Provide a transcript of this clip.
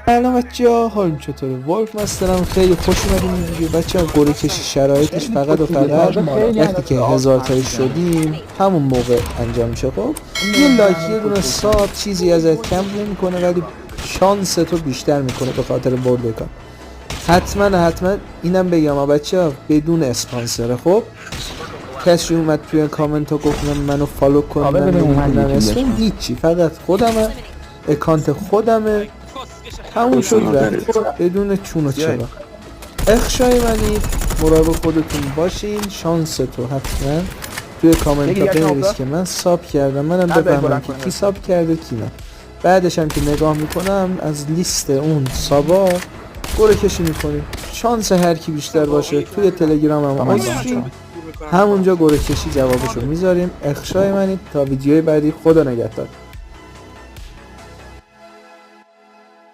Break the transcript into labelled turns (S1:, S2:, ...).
S1: سلام بچه‌ها، حالتون چطوره؟ ولف مسترم. خیلی خوش اومدین این ویدیو بچه‌ها. گروه کشی شرایطش فقط و فقط وقتی که 1000 تایی شدیم همون موقع انجام میشه. خب یه لایک، یه دونه ساب چیزی ازت کم نمیکنه ولی شانس تو بیشتر میکنه به خاطر برد کار. حتما اینم بگم بچه‌ها، بدون اسپانسره. خب کسی اومد توی کامنت ها گفت منو فالو کن، من نمیدونم اسم هیچی، فقط خودمه، اکانت خودمه، همون شد رفت بدون چون و چرا. اخشای منید، مراقب خودتون باشین. شانس تو حتما توی کامنت ها بنویس که من ساب کردم، منم بفهمم که کی ساب کرده کی نه. بعدش هم که نگاه میکنم از لیست اون سابا گره کشی میکنیم. شانس هر کی بیشتر باشه توی تلگرام هم آشین، همونجا گره کشی جوابشو میذاریم. اخشای منید تا ویدیوی بعدی. خدا نگهدار.